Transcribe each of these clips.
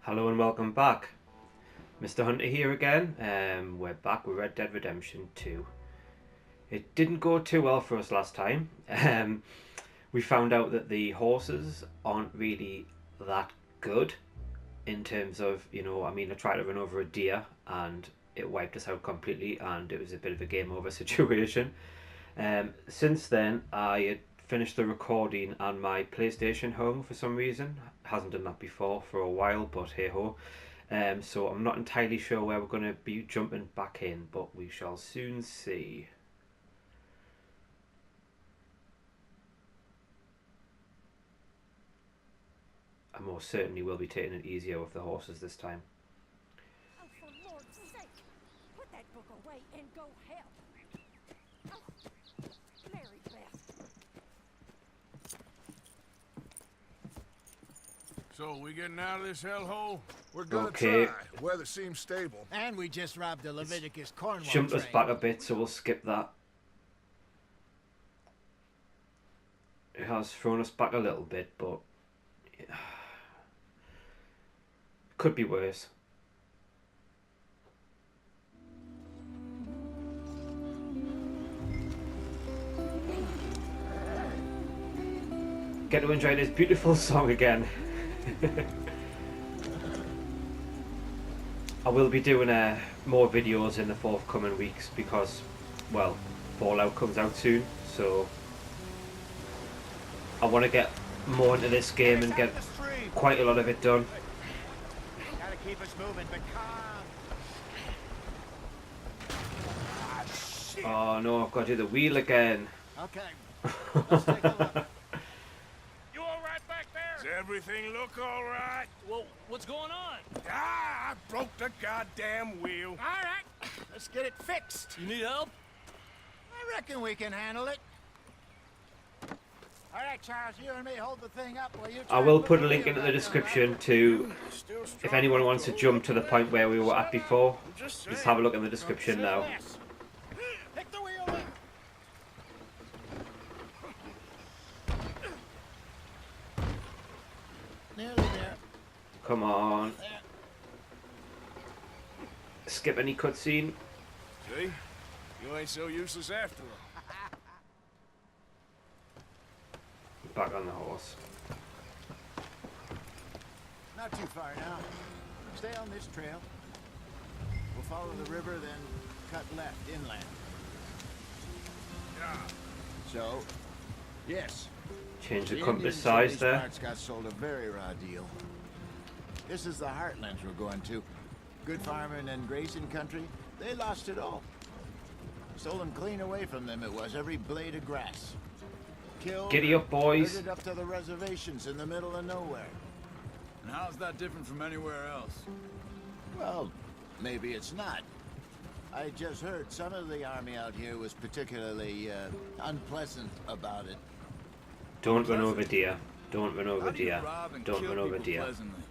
Hello and welcome back. Mr. Hunter here again. We're back with Red Dead Redemption 2. It didn't go too well for us last time. We found out that the horses aren't really that good in terms of, I tried to run over a deer and it wiped us out completely and it was a bit of a game over situation. Since then, I had finished the recording and my PlayStation home for some reason. Hasn't done that before for a while, but hey ho. So I'm not entirely sure where we're going to be jumping back in, but we shall soon see. I most certainly will be taking it easier with the horses this time. Oh, for Lord's sake! Put that book away and go help! Oh, Mary Beth. So, we getting out of this hellhole? We're gonna Okay. try. Weather seems stable. And we just robbed the Leviticus Cornwall Jumped us train. back a bit, so we'll skip that. It has thrown us back a little bit, but could be worse. Get to enjoy this beautiful song again. I will be doing more videos in the forthcoming weeks because, well, Fallout comes out soon, so I want to get more into this game and get quite a lot of it done. Gotta keep us moving, but calm. Oh no, I've got to do the wheel again. Okay, let's take a look. You all right back there? Does everything look all right? Well, what's going on? Ah, I broke the goddamn wheel. All right, let's get it fixed. You need help? I reckon we can handle it. All right, Charles, you and me hold the thing up while you try I and will put put a the link wheel into the back on, description right? to, Still if strong anyone enough wants to hold jump to the it. point where we were at before. Just Just saying. have a look in the description Say now. less. Pick the wheel up. Nearly there. Come on. There. Skip any cutscene. See? You ain't so useless after all. Back on the horse. Not too far now. Stay on this trail. We'll follow the river, then cut left inland. Yeah. So, yes. Change the The compass Indians in size these there. parts got sold a very raw deal. This is the heartlands we're going to. Good farming and grazing country. They lost it all. Stolen clean away from them it was, every blade of grass. Killed, Giddy up, boys. herded up to the reservations in the middle of nowhere. And how's that different from anywhere else? Well, maybe it's not. I just heard some of the army out here was particularly unpleasant about it. Don't run over deer. Don't run over How do you deer. rob and Don't kill run over people deer. pleasantly?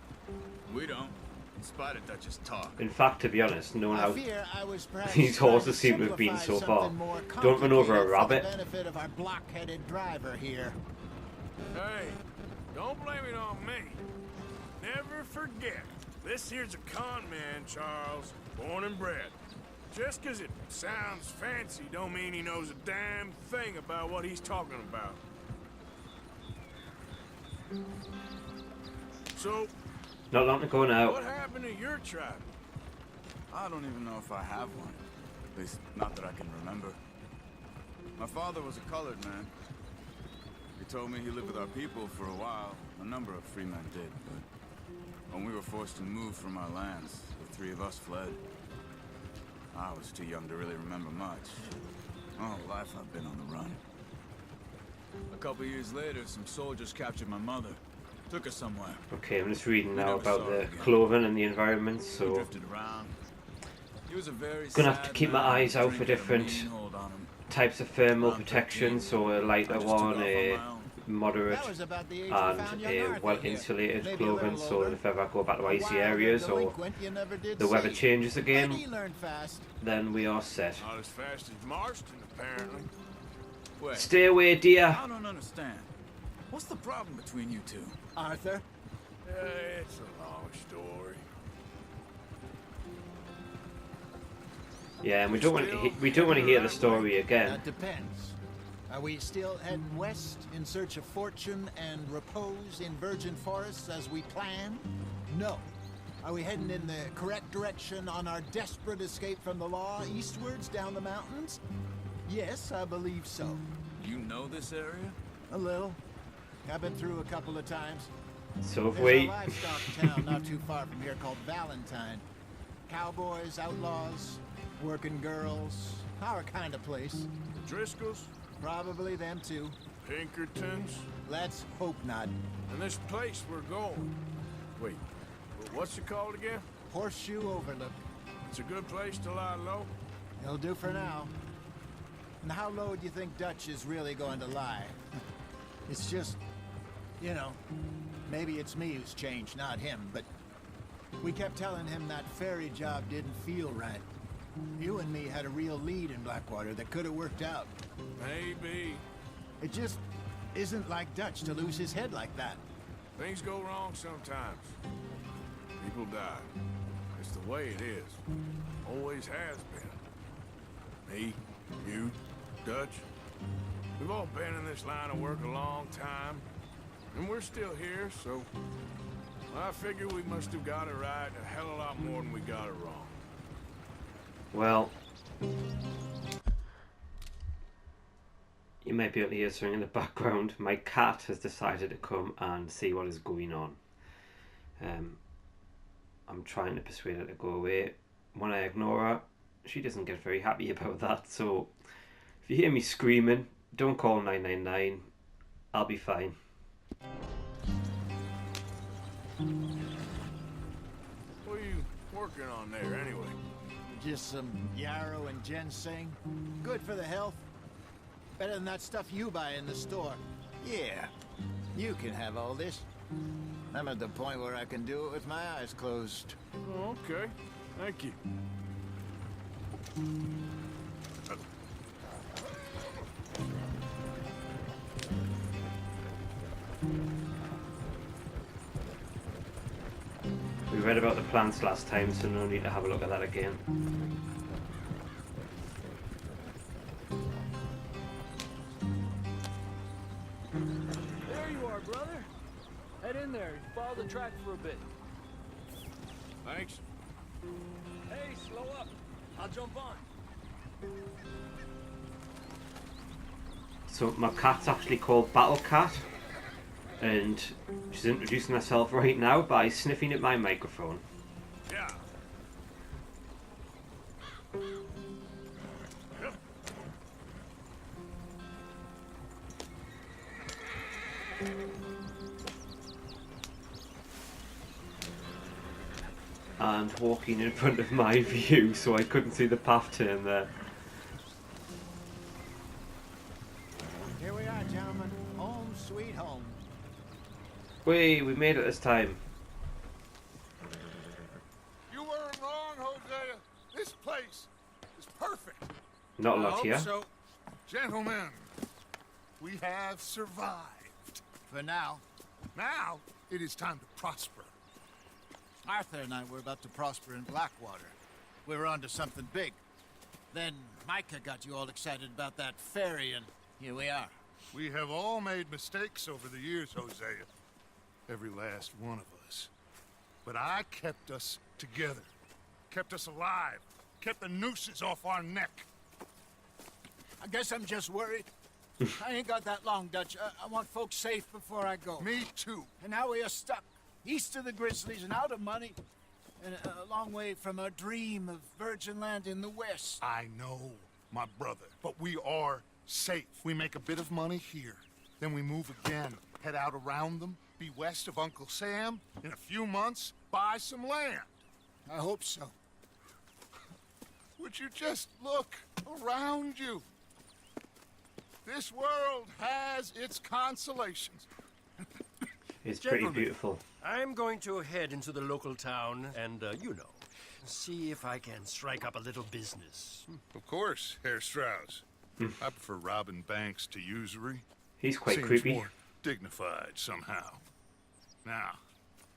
We don't. In spite of Dutch's talk. In fact, to be honest, knowing I how fear I was perhaps these trying horses to seem to have been simplify so far. something more Don't run over a complicated rabbit. For the benefit of our block-headed driver here. Hey, don't blame it on me. Never forget, this here's a con man, Charles, born and bred. Just 'cause it sounds fancy don't mean he knows a damn thing about what he's talking about. So, not long to go now. what happened to your tribe? I don't even know if I have one. At least, not that I can remember. My father was a colored man. He told me he lived with our people for a while. A number of free men did, but when we were forced to move from our lands, the three of us fled. I was too young to really remember much. My whole life I've been on the run. A couple years later, some soldiers captured my mother. Took her somewhere. Okay, I'm just reading now never about saw her the again. clothing and the environment, We so drifted around. He was a very Gonna have to sad keep my man. eyes out for Drink had a different mean hold on him. types of thermal I'm protection, 13. so a I lighter just took off one, on a my own. moderate, That was about the age we found and young a Arthur well here. insulated Maybe a clothing, little so older. that if ever I go back to A icy wilder areas or delinquent you never did the weather see. changes But again, he learned fast. then we are set. Not as fast as Marston, apparently. Wait, Stay away, dear. I don't understand. What's the problem between you two? Arthur, It's a long story. Yeah, and we don't want to hear the story again. That depends. Are we still heading west in search of fortune and repose in virgin forests as we planned? No. Are we heading in the correct direction on our desperate escape from the law eastwards down the mountains? Yes, I believe so. You know this area? A little. I've been through a couple of times. So have There's we. a livestock town not too far from here called Valentine. Cowboys, outlaws, working girls, our kind of place. The Driscolls? Probably them too. Pinkertons? Let's hope not. And this place we're going. Wait, what's it called again? Horseshoe Overlook. It's a good place to lie low. It'll do for now. And how low do you think Dutch is really going to lie? It's just, you know, maybe it's me who's changed, not him, but we kept telling him that ferry job didn't feel right. You and me had a real lead in Blackwater that could have worked out. Maybe. It just isn't like Dutch to lose his head like that. Things go wrong sometimes. People die. It's the way it is. Always has been. Me, you, Dutch. We've all been in this line of work a long time. And we're still here, so... I figure we must have got it right a hell of a lot more than we got it wrong. Well, you might be able to hear something in the background. My cat has decided to come and see what is going on. I'm trying to persuade her to go away. When I ignore her, she doesn't get very happy about that. So if you hear me screaming, don't call 999. I'll be fine. What are you working on there, anyway? Just some yarrow and ginseng. Good for the health. Better than that stuff you buy in the store. Yeah, you can have all this. I'm at the point where I can do it with my eyes closed. Oh, okay. Thank you. We read about the plants last time, so no need to have a look at that again. There you are, brother. Head in there and follow the track for a bit. Thanks. Hey, slow up. I'll jump on. So my cat's actually called Battle Cat, and she's introducing herself right now by sniffing at my microphone. Yeah. And walking in front of my view, so I couldn't see the path turn there. Here we are, gentlemen. Home sweet home. Wait, we made it this time. You weren't wrong, Hosea. This place is perfect. Not a lot here. So, gentlemen, we have survived. For now, Now, it is time to prosper. Arthur and I were about to prosper in Blackwater. We were onto something big. Then Micah got you all excited about that ferry, and here we are. We have all made mistakes over the years, Hosea. Every last one of us. But I kept us together. Kept us alive. Kept the nooses off our neck. I guess I'm just worried. I ain't got that long, Dutch. I want folks safe before I go. Me too. And now we are stuck, east of the Grizzlies and out of money, and a long way from our dream of virgin land in the west. I know, my brother. But we are safe. We make a bit of money here. Then we move again. Head out around them. Be west of Uncle Sam. In a few months, buy some land. I hope so. Would you just look around you? This world has its consolations. It's pretty Gentlemen. beautiful. I'm going to head into the local town and, see if I can strike up a little business. Of course, Herr Strauss. I prefer robbing banks to usury. He's quite Seems creepy. more dignified somehow. Now,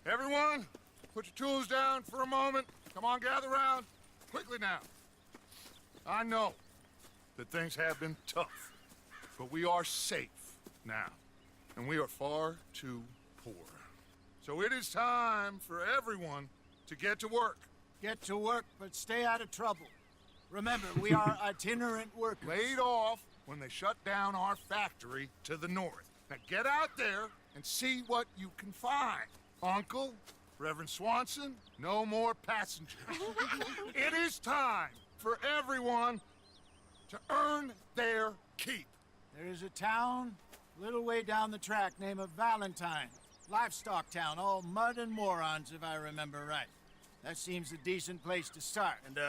everyone, put your tools down for a moment. Come on, gather round. Quickly now. I know that things have been tough, but we are safe now, and we are far too poor. So it is time for everyone to get to work. Get to work, but stay out of trouble. Remember, we are itinerant workers. Laid off when they shut down our factory to the north. Now get out there and see what you can find. Uncle, Reverend Swanson, no more passengers. It is time for everyone to earn their keep. There is a town a little way down the track named Valentine. Livestock town, all mud and morons, if I remember right. That seems a decent place to start. And,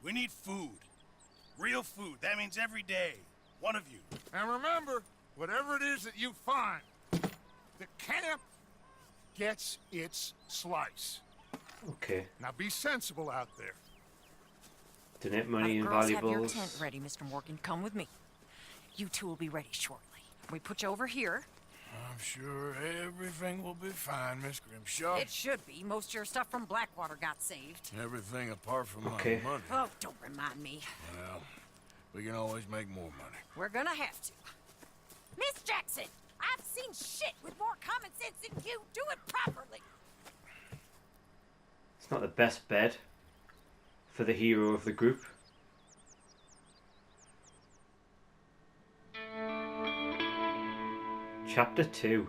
we need food. Real food. That means every day. One of you. And remember, whatever it is that you find, the camp gets its slice. Okay. Now be sensible out there. Donate money and Girls, have your valuables. tent ready, Mr. Morgan. Come with me. You two will be ready shortly. We put you over here. I'm sure everything will be fine, Miss Grimshaw. It should be. Most of your stuff from Blackwater got saved. Everything apart from Okay. my money. Oh, don't remind me. Well, we can always make more money. We're gonna have to. Miss Jackson, I've seen shit with more common sense than you. Do it properly. It's not the best bed for the hero of the group. Chapter 2.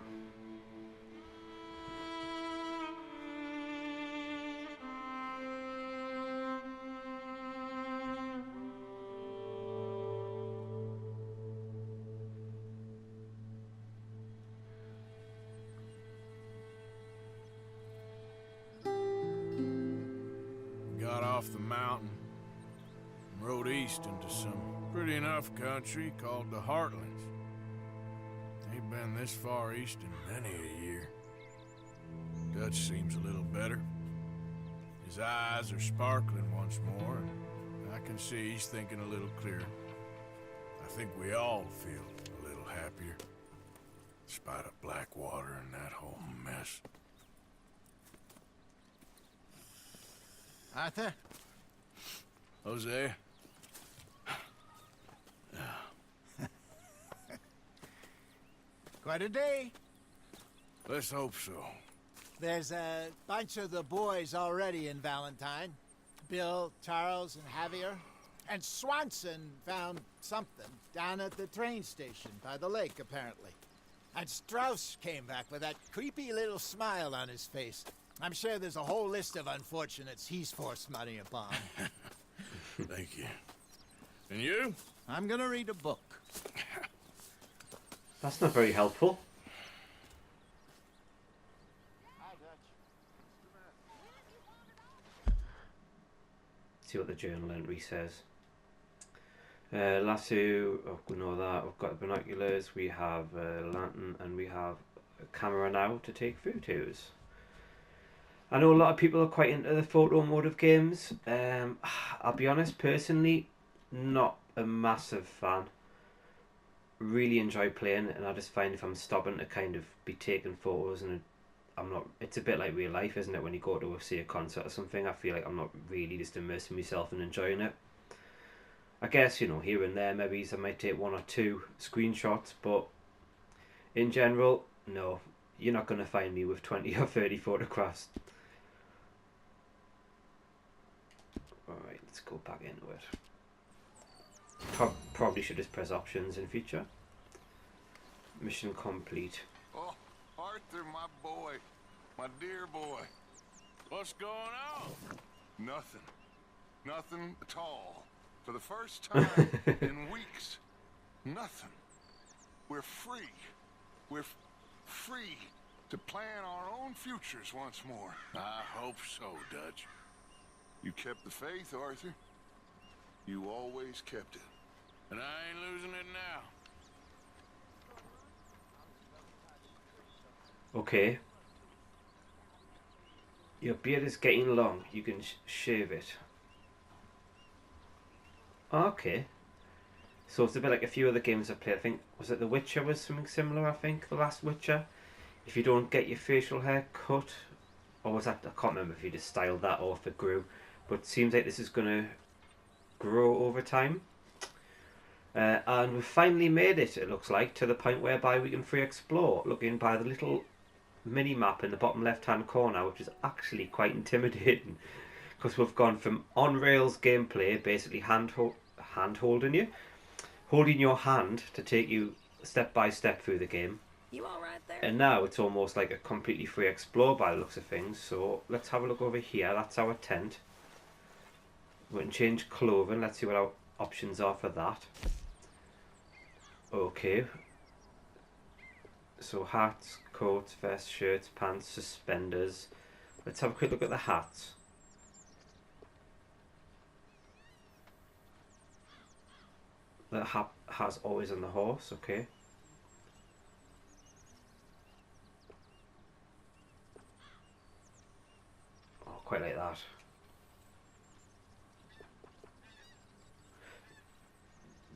Got off the mountain and rode east into some pretty enough country called the Heartlands. Ain't been this far east in many a year. Dutch seems a little better. His eyes are sparkling once more, and I can see he's thinking a little clearer. I think we all feel a little happier, in spite of Blackwater and that whole mess. Arthur? Jose? Quite a day. Let's hope so. There's a bunch of the boys already in Valentine. Bill, Charles, and Javier. And Swanson found something down at the train station by the lake, apparently. And Strauss came back with that creepy little smile on his face. I'm sure there's a whole list of unfortunates he's forced money upon. Thank you. And you? I'm gonna read a book. That's not very helpful. See what the journal entry says. Lasso, oh, we know that. We've got binoculars, we have a lantern, and we have a camera now to take photos. I know a lot of people are quite into the photo mode of games. I'll be honest, personally, not a massive fan. Really enjoy playing, and I just find if I'm stopping to kind of be taking photos, and I'm not, it's a bit like real life, isn't it? When you go to see a concert or something, I feel like I'm not really just immersing myself and enjoying it. I guess, you know, here and there, maybe I might take one or two screenshots, but in general, no, you're not going to find me with 20 or 30 photographs. Alright, let's go back into it. Probably should just press options in future. Mission complete. Oh, Arthur, my boy. My dear boy. What's going on? Nothing. Nothing at all. For the first time in weeks. Nothing. We're free. We're free to plan our own futures once more. I hope so, Dutch. You kept the faith, Arthur. You always kept it. And I ain't losing it now. Okay. Your beard is getting long. You can shave it. Okay. So it's a bit like a few other games I played. I think, was it The Witcher was something similar, I think, the last Witcher? If you don't get your facial hair cut, or was that, I can't remember if you just styled that or if it grew, but it seems like this is going to grow over time. And we've finally made it, it looks like, to the point whereby we can free explore, looking by the little mini map in the bottom left hand corner, which is actually quite intimidating because we've gone from on rails gameplay, basically hand holding you, holding your hand to take you step by step through the game, You all right there? and now it's almost like a completely free explore by the looks of things. So let's have a look over here. That's our tent. We can change clothing. Let's see what our options are for that. Okay, so hats, coats, vests, shirts, pants, suspenders. Let's have a quick look at the hats. The hat has always on the horse, okay. Oh, quite like that.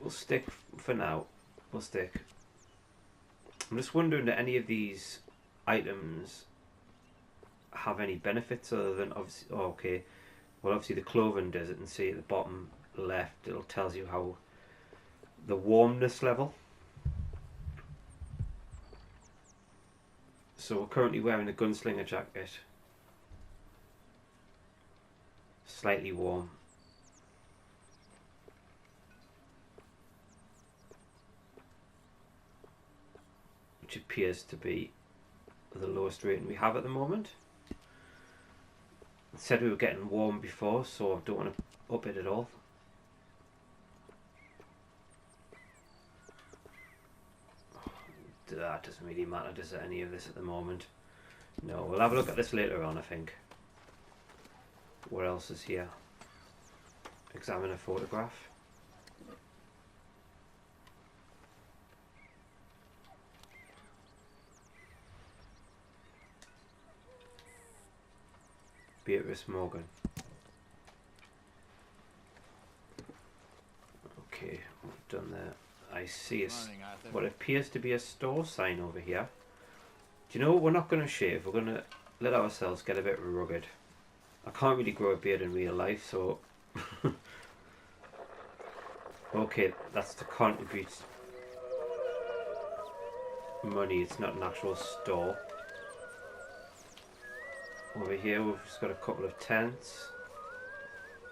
We'll stick for now. We'll stick. I'm just wondering, do any of these items have any benefits other than obviously? Oh, okay. Well, obviously the clothing does it, and see at the bottom left, it'll tells you how the warmness level. So we're currently wearing a gunslinger jacket. Slightly warm. Which appears to be the lowest rating we have at the moment. It said we were getting warm before, so I don't want to up it at all. That doesn't really matter, does it, any of this at the moment? No, we'll have a look at this later on, I think. What else is here? Examine a photograph. Beatrice Morgan. Okay, we've done that. I see Morning, Arthur. what appears to be a store sign over here. Do you know what? We're not going to shave. We're going to let ourselves get a bit rugged. I can't really grow a beard in real life, so... Okay, that's to contribute money. It's not an actual store. Over here we've just got a couple of tents.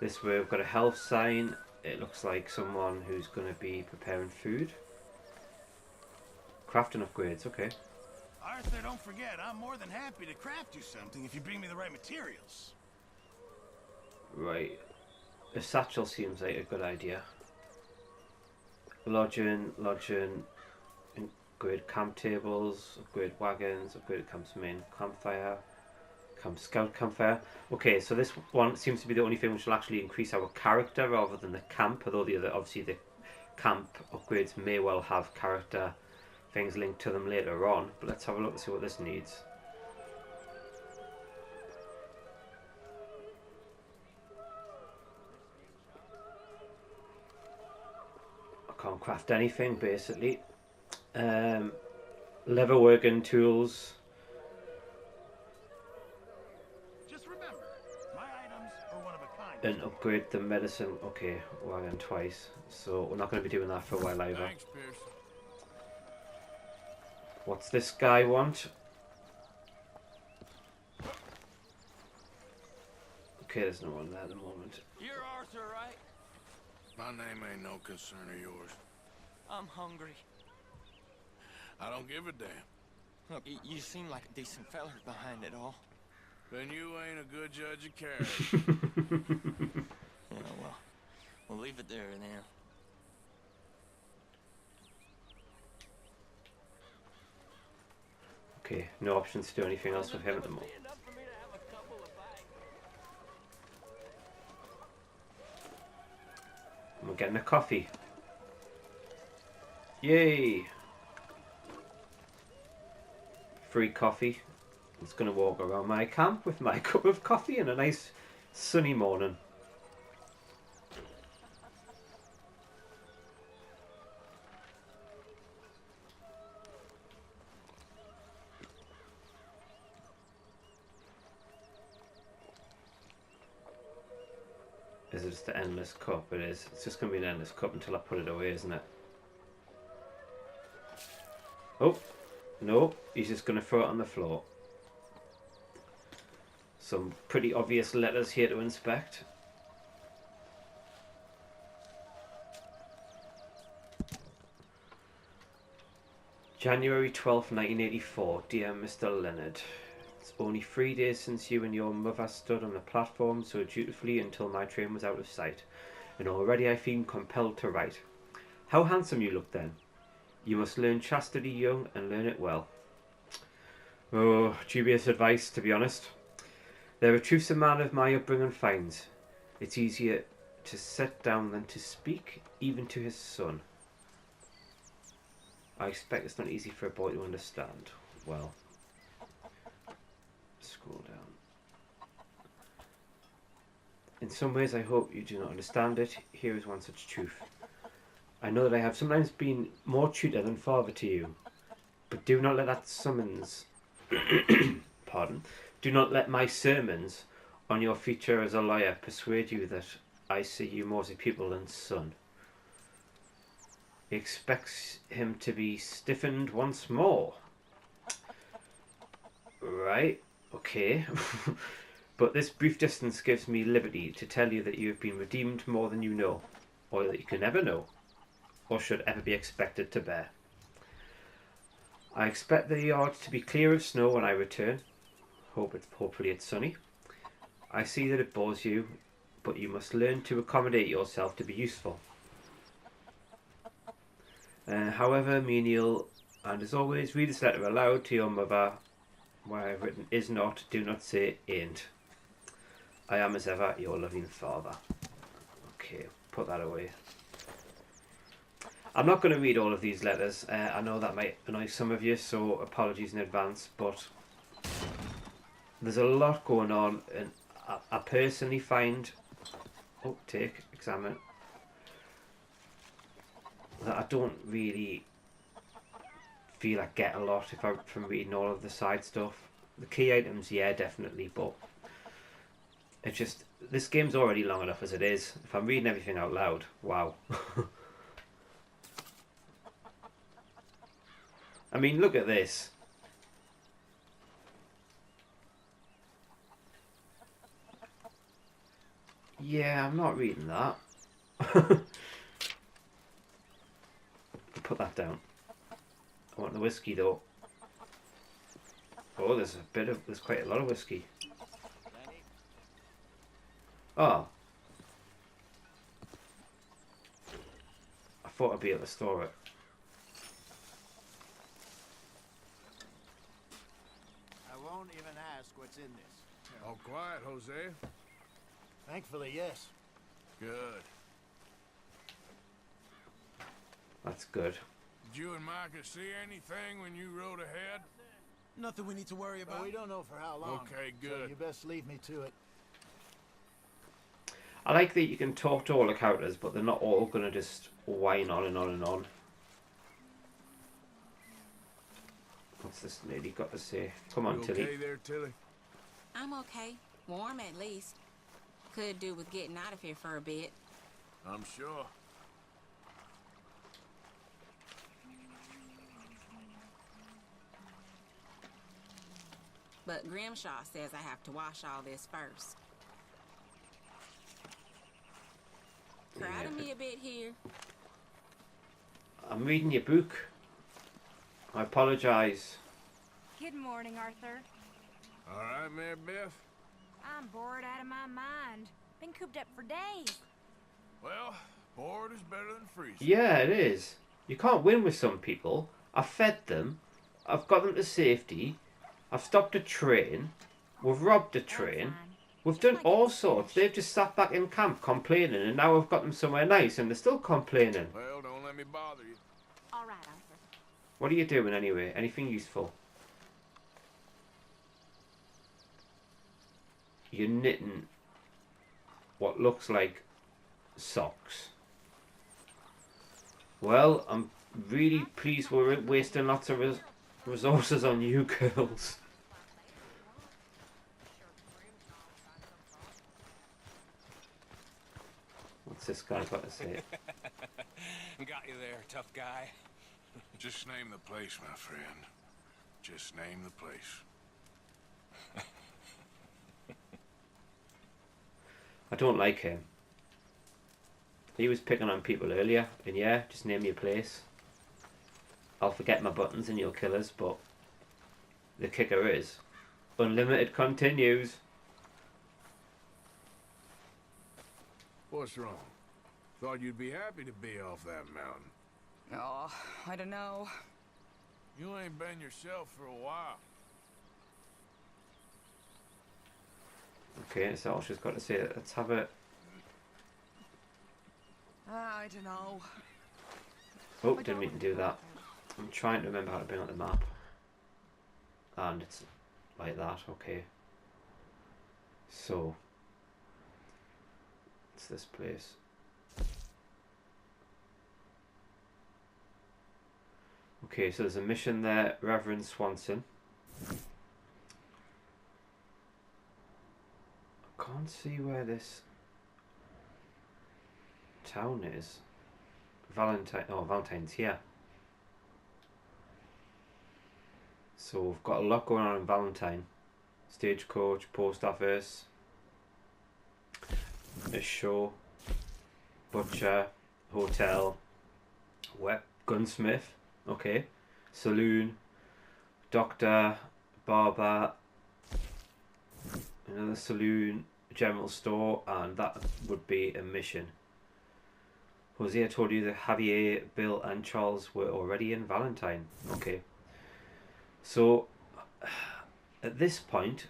This way we've got a health sign. It looks like someone who's going to be preparing food. Crafting upgrades, okay. Arthur, don't forget, I'm more than happy to craft you something if you bring me the right materials. Right. A satchel seems like a good idea. Lodging, upgrade camp tables, upgrade wagons, upgrade camp's main campfire. Scout campfire. Okay, so this one seems to be the only thing which will actually increase our character rather than the camp, although the other, obviously the camp upgrades may well have character things linked to them later on. But let's have a look and see what this needs. I can't craft anything basically. Leather working tools. And upgrade the medicine. Okay, wagon twice. So we're not going to be doing that for a while either. Thanks, Pierce. What's this guy want? Okay, there's no one there at the moment. You're Arthur, right? My name ain't no concern of yours. I'm hungry. I don't give a damn. Look, you seem like a decent feller behind it all. Then you ain't a good judge of character. Yeah, well, we'll leave it there now. Okay, no options to do anything else with him at the moment. And we're getting a coffee. Yay! Free coffee. I'm just going to walk around my camp with my cup of coffee and a nice sunny morning. Is it just an endless cup? It is. It's just going to be an endless cup until I put it away, isn't it? Oh, no. He's just going to throw it on the floor. Some pretty obvious letters here to inspect. January 12th, 1984. Dear Mr. Leonard, it's only 3 days since you and your mother stood on the platform so dutifully until my train was out of sight, and already I feel compelled to write. How handsome you looked then. You must learn chastity young and learn it well. Oh, dubious advice, to be honest. There are truths a man of my upbringing finds. It's easier to set down than to speak, even to his son. I expect it's not easy for a boy to understand. Well, scroll down. In some ways I hope you do not understand it. Here is one such truth. I know that I have sometimes been more tutor than father to you, but do not let that summons pardon, do not let my sermons on your future as a lawyer persuade you that I see you more as a pupil than son. He expects him to be stiffened once more. Right, okay. But this brief distance gives me liberty to tell you that you have been redeemed more than you know, or that you can never know, or should ever be expected to bear. I expect the yard to be clear of snow when I return. Hopefully it's sunny. I see that it bores you, but you must learn to accommodate yourself to be useful. However menial, and as always, read this letter aloud to your mother. Where I have written is not, do not say ain't. I am as ever your loving father. Okay, put that away. I'm not going to read all of these letters. I know that might annoy some of you, so apologies in advance, but there's a lot going on, and I personally find, examine, that I don't really feel I get a lot from reading all of the side stuff. The key items, yeah, definitely, but it's just, this game's already long enough as it is. If I'm reading everything out loud, wow. I mean, look at this. Yeah, I'm not reading that. Put that down. I want the whiskey though. Oh, there's quite a lot of whiskey. Oh. I thought I'd be able to store it. I won't even ask what's in this. All quiet, Jose. Thankfully, yes. Good. That's good. Did you and Micah see anything when you rode ahead? Nothing we need to worry But we don't know for how long. Okay, So good. you best leave me to it. I like that you can talk to all the characters, but they're not all going to just whine on and on and on. What's this lady got to say? Come on, You Tilly. okay there, Tilly? I'm okay. Warm at least. Could do with getting out of here for a bit. I'm sure. But Grimshaw says I have to wash all this first. Crowding me a bit here. I'm reading your book. I apologise. Good morning, Arthur. All right, Mary Beth? I'm bored out of my mind. Been cooped up for days. Well, bored is better than freezing. Yeah, it is. You can't win with some people. I've fed them. I've got them to safety. I've stopped a train. We've robbed a train. We've done all sorts. They've just sat back in camp complaining, and now I've got them somewhere nice, and they're still complaining. Well, don't let me bother you. All right, Arthur. What are you doing anyway? Anything useful? You're knitting what looks like socks. Well, I'm really pleased we're wasting lots of resources on you girls. What's this guy got to say? Got you there, tough guy. Just name the place, my friend. Just name the place. I don't like him. He was picking on people earlier, and yeah, just name your place. I'll forget my buttons and you'll kill us, but the kicker is, unlimited continues. What's wrong? Thought you'd be happy to be off that mountain. Oh, I don't know. You ain't been yourself for a while. Okay, so all she's got to say. Let's have it. I don't know. Oh, didn't mean to do that. I'm trying to remember how to bring up the map. And it's like that, okay. So, it's this place. Okay, so there's a mission there, Reverend Swanson. I can't see where this town is. Valentine's here. So we've got a lot going on in Valentine. Stagecoach, post office, a show, butcher, hotel, gunsmith, okay, saloon, doctor, barber, another saloon, general store, and that would be a mission. Hosea told you that Javier, Bill and Charles were already in Valentine. Okay. So, at this point,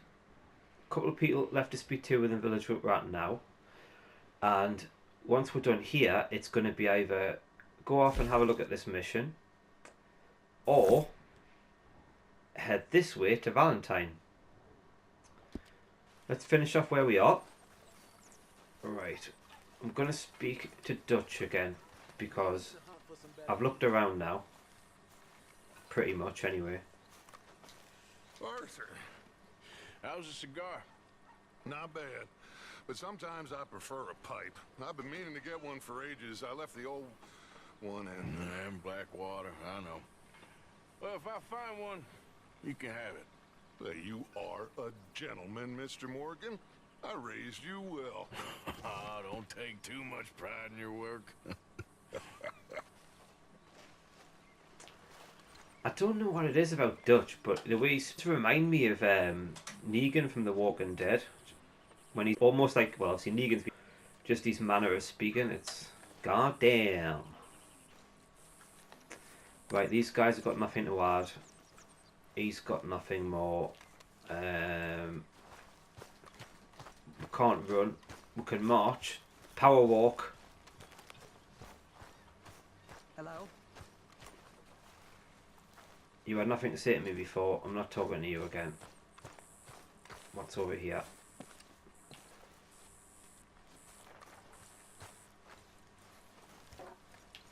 a couple of people left to speak to within Village right now. And once we're done here, it's going to be either go off and have a look at this mission, or head this way to Valentine. Let's finish off where we are. Right. I'm going to speak to Dutch again, because I've looked around now. Pretty much, anyway. Arthur, how's a cigar? Not bad. But sometimes I prefer a pipe. I've been meaning to get one for ages. I left the old one in Blackwater, I know. Well, if I find one, you can have it. Hey, you are a gentleman, Mr. Morgan. I raised you well. Ah, don't take too much pride in your work. I don't know what it is about Dutch, but the way he seems to remind me of Negan from The Walking Dead. When he's almost like, well, see, Negan's just his manner of speaking, it's goddamn. Right, these guys have got nothing to add. He's got nothing more. We can't run. We can march. Power walk. Hello? You had nothing to say to me before. I'm not talking to you again. What's over here?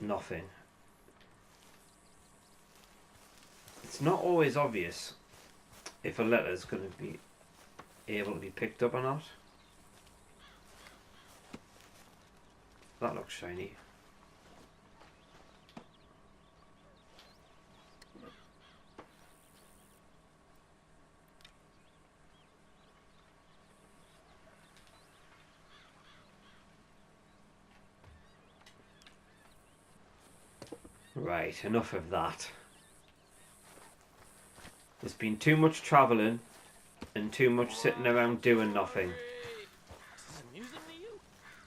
Nothing. It's not always obvious if a letter's going to be able to be picked up or not. That looks shiny. Right, enough of that. There's been too much travelling and too much sitting around doing nothing.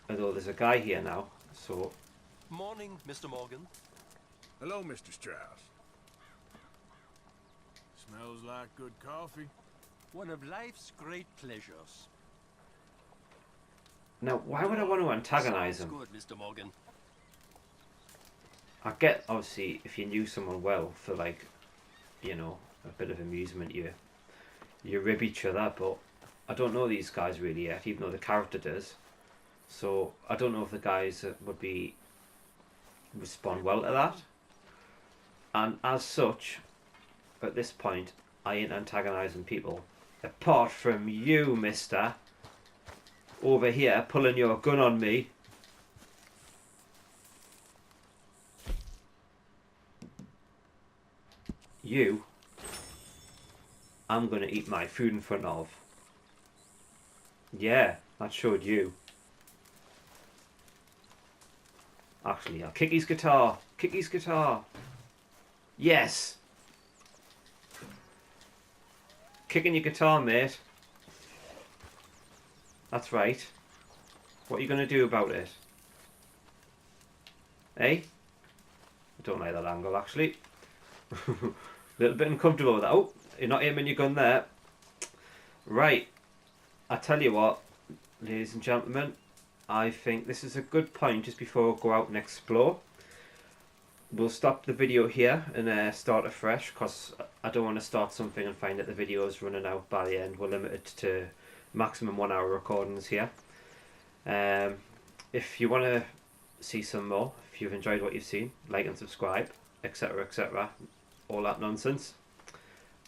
Although there's a guy here now, so... Morning, Mr. Morgan. Hello, Mr. Strauss. Smells like good coffee. One of life's great pleasures. Now, why would I want to antagonise him? Good, Mr. Morgan. I get, obviously, if you knew someone well for, like, you know, a bit of amusement, you rib each other, but I don't know these guys really yet, even though the character does. So I don't know if the guys would respond well to that. And as such, at this point, I ain't antagonising people. Apart from you, mister, over here, pulling your gun on me. you, I'm going to eat my food in front of. Yeah, that showed you. Actually, I'll kick his guitar. Kick his guitar. Yes. Kicking your guitar, mate. That's right. What are you going to do about it? Eh? I don't like that angle, actually. A little bit uncomfortable with that. Oh, you're not aiming your gun there. Right. I tell you what, ladies and gentlemen, I think this is a good point just before we go out and explore. We'll stop the video here and start afresh, because I don't want to start something and find that the video is running out by the end. We're limited to maximum 1 hour recordings here. If you want to see some more, if you've enjoyed what you've seen, like and subscribe, etc, etc, all that nonsense.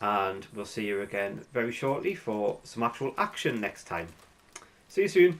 And we'll see you again very shortly for some actual action next time. See you soon.